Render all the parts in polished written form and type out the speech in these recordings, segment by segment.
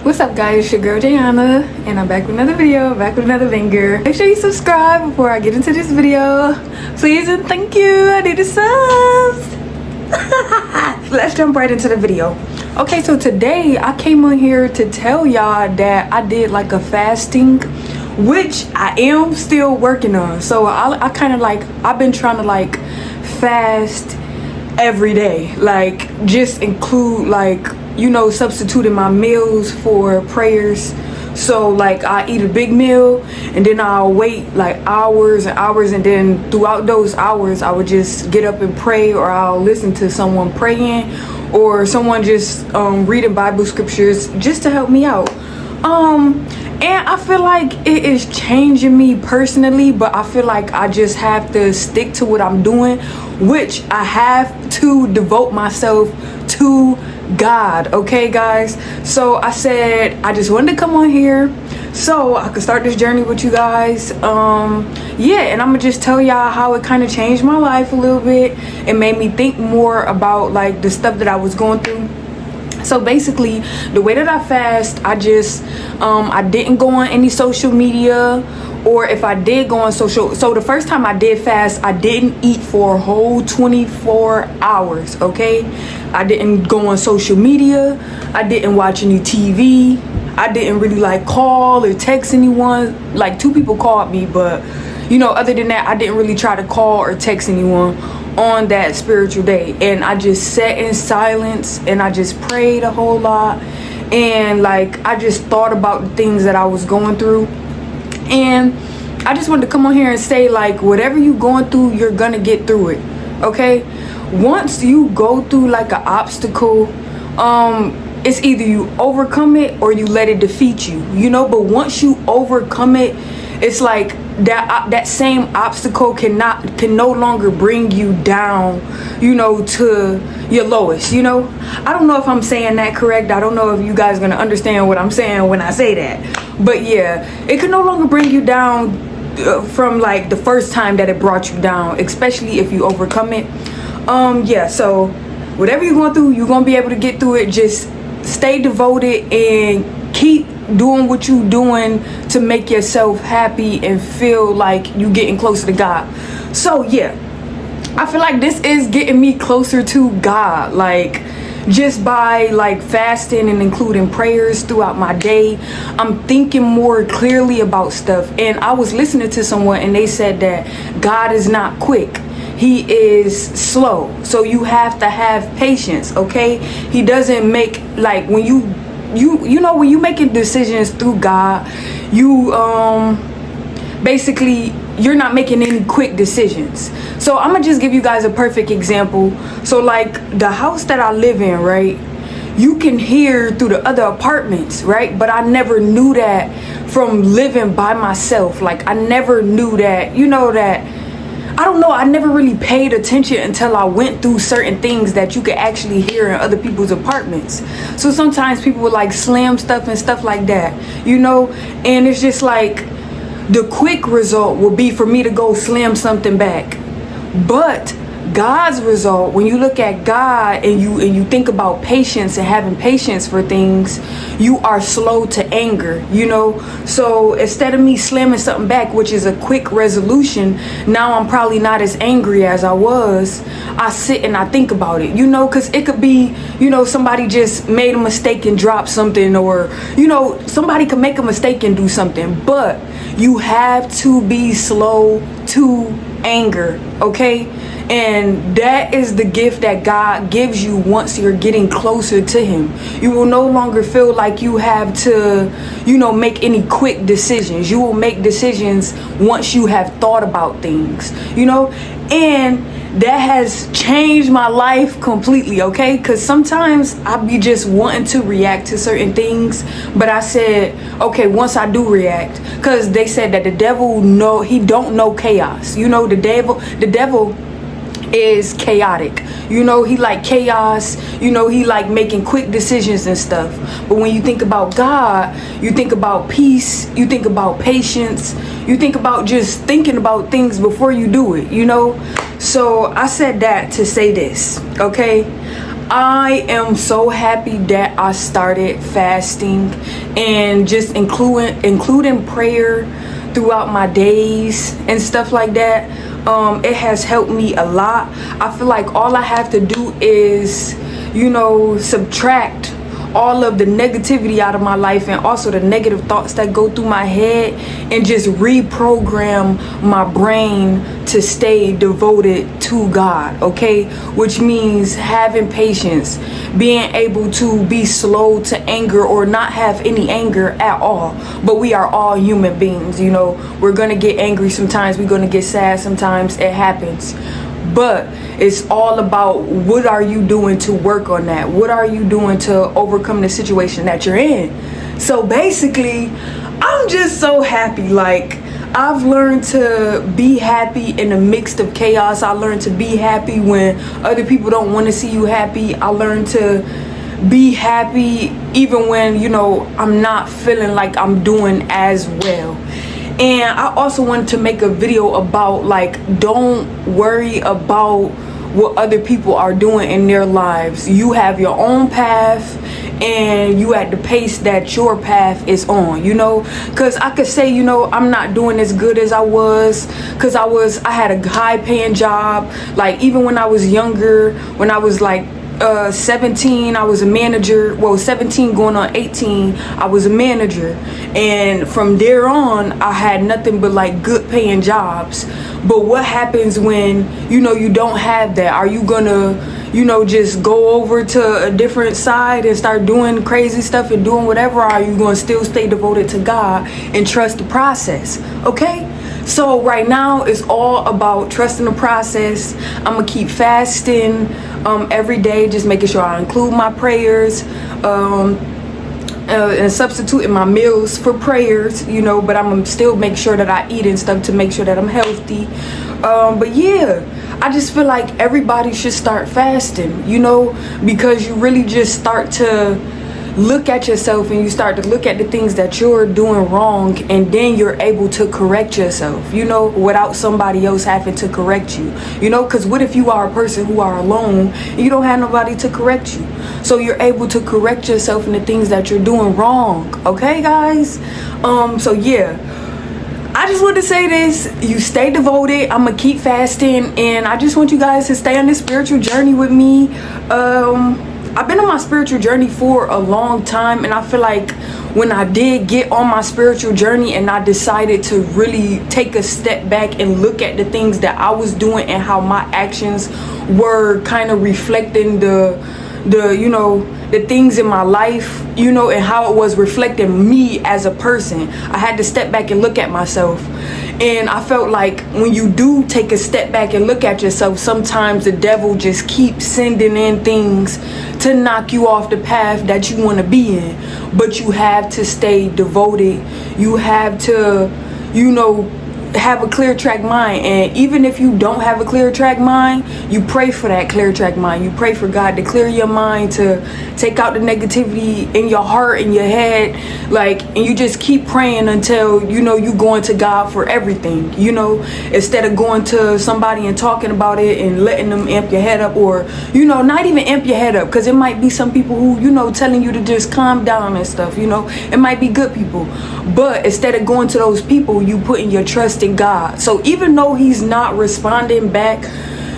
What's up guys, it's your girl Jayana and I'm back with another video, back with another banger. Make sure you subscribe before I get into this video, please and thank you. I need the subs. Let's jump right into the video. Okay, so today I came on here to tell y'all that I did like a fasting, which I am still working on. So I kind of like, I've been trying to like fast every day, like just include like, you know, substituting my meals for prayers. So like I eat a big meal and then I'll wait like hours and hours, and then throughout those hours I would just get up and pray, or I'll listen to someone praying or someone just reading Bible scriptures just to help me out. And I feel like it is changing me personally, but I feel like I just have to stick to what I'm doing, which I have to devote myself to God. Okay guys, so I said I just wanted to come on here so I could start this journey with you guys. Yeah, and I'm gonna just tell y'all how it kind of changed my life a little bit. It made me think more about like the stuff that I was going through. So basically the way that I fast, I just I didn't go on any social media, or if I did go on social, so the first time I did fast, I didn't eat for a whole 24 hours. Okay, I didn't go on social media, I didn't watch any TV, I didn't really like call or text anyone. Like 2 people called me, but you know, other than that I didn't really try to call or text anyone on that spiritual day. And I just sat in silence and I just prayed a whole lot, and like I just thought about the things that I was going through. And I just wanted to come on here and say, like, whatever you going through, you're gonna get through it. Okay, once you go through like an obstacle, it's either you overcome it or you let it defeat you, you know. But once you overcome it, it's like that same obstacle can no longer bring you down, you know, to your lowest, you know. I don't know if I'm saying that correct. I don't know if you guys gonna understand what I'm saying when I say that, but yeah, it can no longer bring you down from like the first time that it brought you down, especially if you overcome it. Yeah, so whatever you're going through, you're gonna be able to get through it. Just stay devoted and keep doing what you doing to make yourself happy and feel like you getting closer to God. So yeah, I feel like this is getting me closer to God, like just by like fasting and including prayers throughout my day. I'm thinking more clearly about stuff. And I was listening to someone and they said that God is not quick, he is slow. So you have to have patience. Okay, he doesn't make like when you know, when you making decisions through God, you basically you're not making any quick decisions. So I'm gonna just give you guys a perfect example. So like the house that I live in, right, you can hear through the other apartments, right? But I never knew that from living by myself. Like I never knew that, you know, that I don't know, I never really paid attention until I went through certain things that you could actually hear in other people's apartments. So sometimes people would like slam stuff and stuff like that, you know, and it's just like the quick result will be for me to go slam something back. But God's result, when you look at God and you think about patience and having patience for things, you are slow to anger, you know. So instead of me slamming something back, which is a quick resolution, now I'm probably not as angry as I was. I sit and I think about it, you know, because it could be, you know, somebody just made a mistake and dropped something, or, you know, somebody could make a mistake and do something, but you have to be slow to anger. Okay, and that is the gift that God gives you once you're getting closer to him. You will no longer feel like you have to, you know, make any quick decisions. You will make decisions once you have thought about things, you know. And that has changed my life completely. Okay, because sometimes I be just wanting to react to certain things, but I said, okay, once I do react, because they said that the devil he don't know chaos. You know, the devil is chaotic, you know. He like chaos, you know. He like making quick decisions and stuff. But when you think about God, you think about peace, you think about patience, you think about just thinking about things before you do it, you know. So I said that to say this, okay. I am so happy that I started fasting and just including prayer throughout my days and stuff like that. It has helped me a lot. I feel like all I have to do is, subtract all of the negativity out of my life and also the negative thoughts that go through my head, and just reprogram my brain to stay devoted to God, okay? Which means having patience, being able to be slow to anger or not have any anger at all. But we are all human beings, we're gonna get angry sometimes, we're gonna get sad sometimes, it happens. But it's all about, what are you doing to work on that? What are you doing to overcome the situation that you're in? So basically, I'm just so happy. Like, I've learned to be happy in the midst of chaos. I learned to be happy when other people don't want to see you happy. I learned to be happy even when, I'm not feeling like I'm doing as well. And I also wanted to make a video about, like, don't worry about what other people are doing in their lives. You have your own path, and you at the pace that your path is on, because I could say, I'm not doing as good as I was, because I had a high paying job. Like, even when I was younger, when I was like 17, I was a manager. Well, 17 going on 18, I was a manager, and from there on I had nothing but like good paying jobs. But what happens when you don't have that? Are you gonna just go over to a different side and start doing crazy stuff and doing whatever, or are you gonna still stay devoted to God and trust the process? Okay, so right now it's all about trusting the process. I'm gonna keep fasting every day, just making sure I include my prayers, and substituting my meals for prayers, but I'm gonna still make sure that I eat and stuff to make sure that I'm healthy. But yeah, I just feel like everybody should start fasting, because you really just start to look at yourself, and you start to look at the things that you're doing wrong, and then you're able to correct yourself, without somebody else having to correct you, because what if you are a person who are alone and you don't have nobody to correct you? So you're able to correct yourself in the things that you're doing wrong. Okay, guys? So yeah, I just want to say this: you stay devoted. I'm gonna keep fasting, and I just want you guys to stay on this spiritual journey with me. I've been on my spiritual journey for a long time, and I feel like when I did get on my spiritual journey and I decided to really take a step back and look at the things that I was doing and how my actions were kind of reflecting the things in my life, and how it was reflecting me as a person. I had to step back and look at myself. And I felt like when you do take a step back and look at yourself, sometimes the devil just keeps sending in things to knock you off the path that you want to be in. But you have to stay devoted. You have to, have a clear track mind. And even if you don't have a clear track mind, you pray for that clear track mind. You pray for God to clear your mind, to take out the negativity in your heart and your head, and you just keep praying until you going to God for everything, instead of going to somebody and talking about it and letting them amp your head up, or not even amp your head up, because it might be some people who telling you to just calm down and stuff. It might be good people, but instead of going to those people, you putting your trust in God. So even though he's not responding back,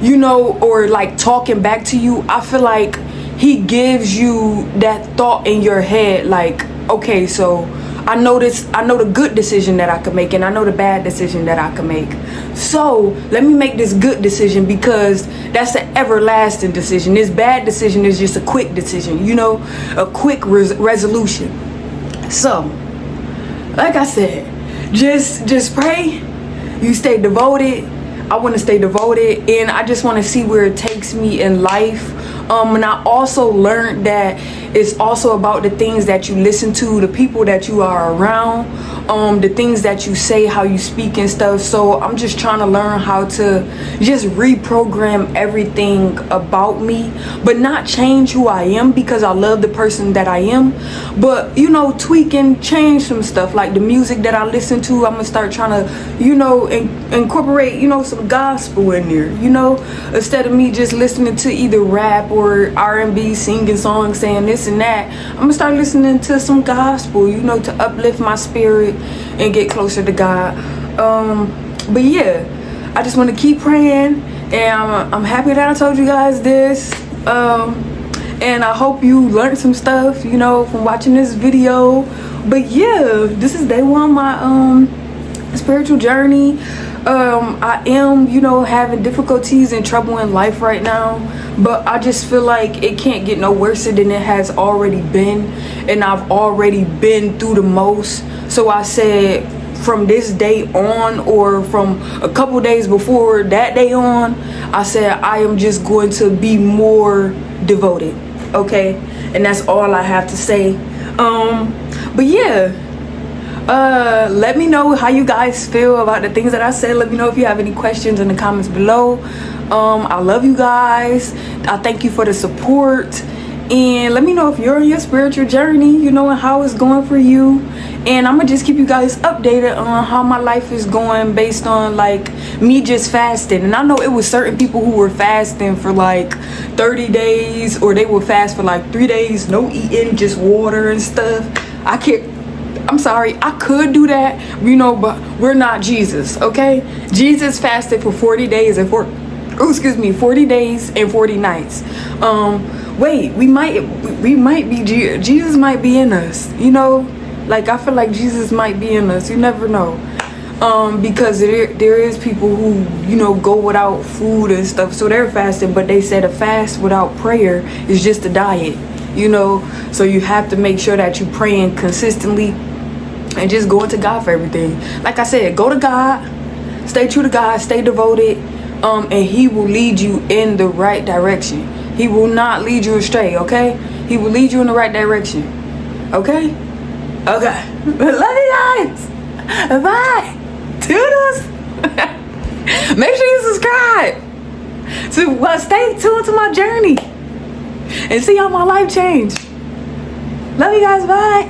or like talking back to you, I feel like he gives you that thought in your head, like, okay, so I know the good decision that I could make, and I know the bad decision that I could make. So let me make this good decision, because that's the everlasting decision. This bad decision is just a quick decision, a quick resolution. So, like I said, just pray. You stay devoted. I want to stay devoted, and I just want to see where it takes me in life. And I also learned that it's also about the things that you listen to, the people that you are around, the things that you say, how you speak and stuff. So I'm just trying to learn how to just reprogram everything about me, but not change who I am, because I love the person that I am. But, you know, tweak and change some stuff. Like the music that I listen to, I'm gonna start trying to, you know, incorporate, you know, some gospel in there, you know, instead of me just listening to either rap or R&B, singing songs, saying this and that. I'm gonna start listening to some gospel, you know, to uplift my spirit and get closer to God. But yeah, I just want to keep praying, and I'm happy that I told you guys this. And I hope you learned some stuff, you know, from watching this video. But yeah, this is day one of my spiritual journey. I am, you know, having difficulties and trouble in life right now, but I just feel like it can't get no worse than it has already been, and I've already been through the most. So I said, from this day on, or from a couple days before that day on, I said I am just going to be more devoted, okay? And that's all I have to say. But yeah, let me know how you guys feel about the things that I said. Let me know if you have any questions in the comments below. I love you guys. I thank you for the support, and let me know if you're on your spiritual journey, you know, and how it's going for you. And I'm gonna just keep you guys updated on how my life is going based on like me just fasting. And I know it was certain people who were fasting for like 30 days, or they would fast for like 3 days, no eating, just water and stuff. I'm sorry, I could do that, you know, but we're not Jesus, okay? Jesus fasted for 40 days and 40 days and 40 nights. Wait, we might be Jesus might be in us, you know? Like, I feel like Jesus might be in us. You never know. Because there is people who, you know, go without food and stuff, so they're fasting, but they said a fast without prayer is just a diet, you know? So you have to make sure that you're praying consistently and just going to God for everything. Like I said, go to God, stay true to God, stay devoted, and He will lead you in the right direction. He will not lead you astray, okay? He will lead you in the right direction, okay? Okay. Love you guys. Bye. Toodles. Make sure you subscribe. Stay tuned to my journey and see how my life changed. Love you guys. Bye.